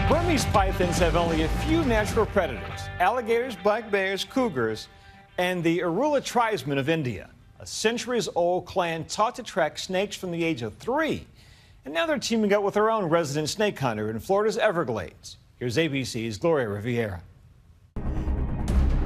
Burmese pythons have only a few natural predators: alligators, black bears, cougars, and the Arula tribesmen of India, a centuries-old clan taught to track snakes from the age of 3. And now they're teaming up with their own resident snake hunter in Florida's Everglades. Here's ABC's Gloria Riviera.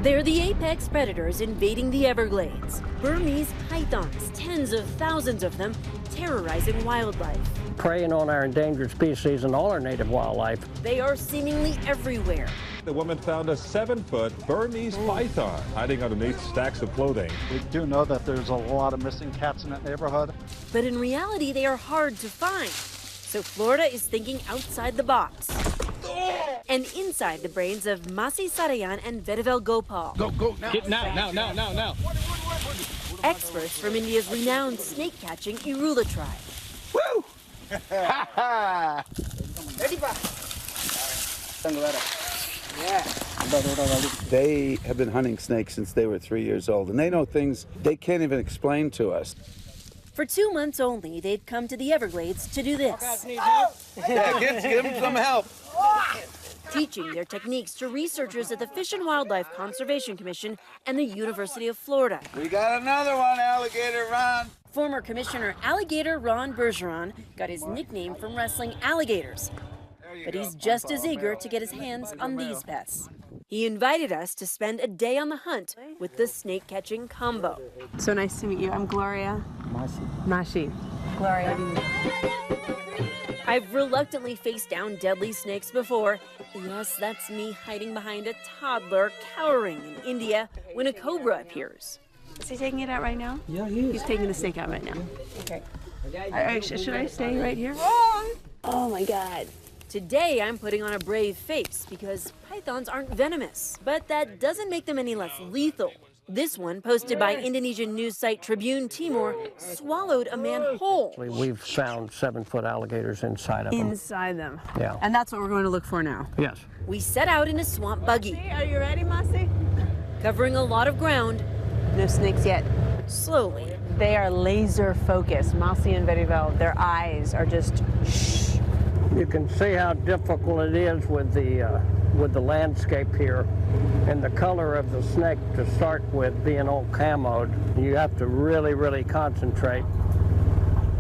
They're the apex predators invading the Everglades. Burmese pythons, tens of thousands of them, terrorizing wildlife. Preying on our endangered species and all our native wildlife. They are seemingly everywhere. The woman found a 7-foot Burmese python hiding underneath stacks of clothing. We do know that there's a lot of missing cats in that neighborhood. But in reality, they are hard to find. So Florida is thinking outside the box. And inside the brains of Masi Sarayan and Vedivel Gopal. Go, now. Experts from India's renowned snake-catching Irula tribe. Woo! They have been hunting snakes since they were 3 years old, and they know things they can't even explain to us. For 2 months only, they've come to the Everglades to do this. Yeah, give them some help. Teaching their techniques to researchers at the Fish and Wildlife Conservation Commission and the University of Florida. We got another one, Alligator Ron. Former Commissioner Alligator Ron Bergeron got his nickname from wrestling alligators. But he's just as eager to get his hands on these pests. He invited us to spend a day on the hunt with the snake-catching combo. So nice to meet you. I'm Gloria. Mashi. Gloria. I've reluctantly faced down deadly snakes before. Yes, that's me hiding behind a toddler cowering in India when a cobra appears. Is he taking it out right now? Yeah, he is. He's taking the snake out right now. Okay. Should I stay right here? Oh my God. Today I'm putting on a brave face because pythons aren't venomous, but that doesn't make them any less lethal. This one, posted by Indonesian news site Tribune Timur, swallowed a man whole. We've found 7-foot alligators inside of them. Inside them. Yeah. And that's what we're going to look for now. Yes. We set out in a swamp buggy, Are you ready, Masi? covering a lot of ground, No snakes yet. slowly. They are laser focused. Masi and Vedivel, their eyes are just shh. You can see how difficult it is with the landscape here and the color of the snake to start with being all camoed. You have to really, really concentrate.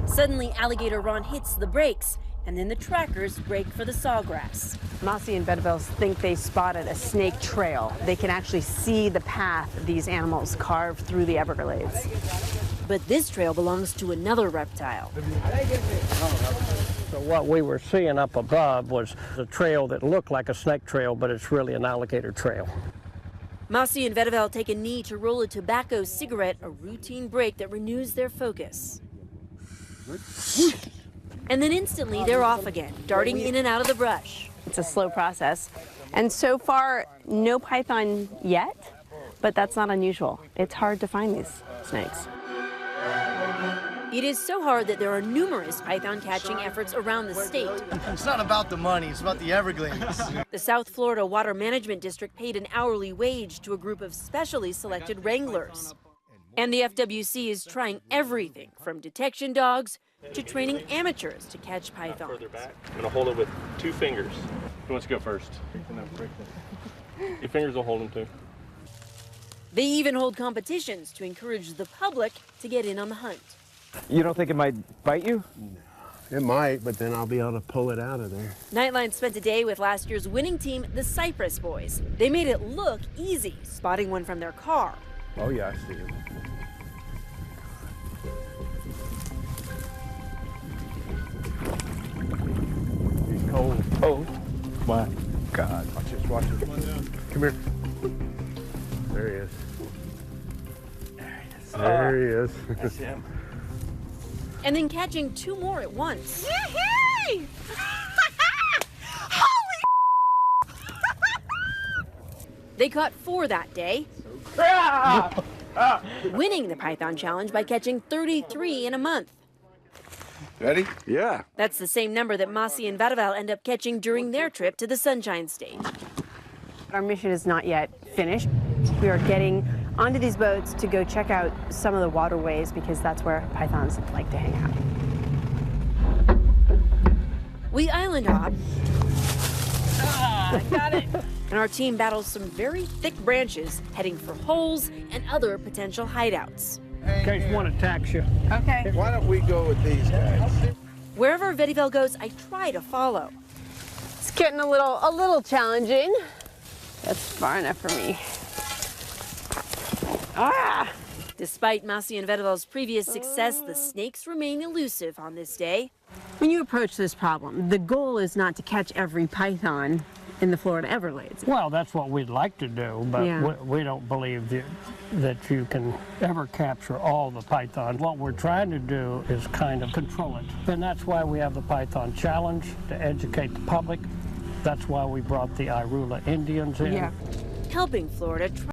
Suddenly, Alligator Ron hits the brakes, and then the trackers brake for the sawgrass. Masi and Vedivel think they spotted a snake trail. They can actually see the path these animals carve through the Everglades. But this trail belongs to another reptile. So what we were seeing up above was a trail that looked like a snake trail, but it's really an alligator trail. Masi and Vedivel take a knee to roll a tobacco cigarette, a routine break that renews their focus. And then instantly they're off again, darting in and out of the brush. It's a slow process. And so far, no python yet, but that's not unusual. It's hard to find these snakes. It is so hard that there are numerous python catching efforts around the state. It's not about the money, it's about the Everglades. The South Florida Water Management District paid an hourly wage to a group of specially selected wranglers. And the FWC is trying everything from detection dogs to training amateurs to catch pythons. Further back. I'm going to hold it with 2 fingers. Who wants to go first? Your fingers will hold them too. They even hold competitions to encourage the public to get in on the hunt. You don't think it might bite you? It might, but then I'll be able to pull it out of there. Nightline spent a day with last year's winning team, the Cypress Boys. They made it look easy, spotting one from their car. Oh yeah, I see it. He's cold. Oh, my God. Watch this, watch this. Come here. There he is. There he is. That's him. And then catching 2 more at once. They caught 4 that day, winning the Python Challenge by catching 33 in a month. Ready? Yeah. That's the same number that Masi and Vedivel end up catching during their trip to the Sunshine State. Our mission is not yet finished. We are getting onto these boats to go check out some of the waterways because that's where pythons like to hang out. We island hop Got it. And our team battles some very thick branches, heading for holes and other potential hideouts. In case one attacks you. Okay. Why don't we go with these guys? Wherever Vetivel goes, I try to follow. It's getting a little challenging. That's far enough for me. Ah! Despite Masi and Vetivel's previous success, the snakes remain elusive on this day. When you approach this problem, the goal is not to catch every python in the Florida Everglades. Well, that's what we'd like to do, but Yeah. we don't believe that you can ever capture all the python. What we're trying to do is kind of control it. And that's why we have the Python Challenge, to educate the public. That's why we brought the Irula Indians in. Helping Florida try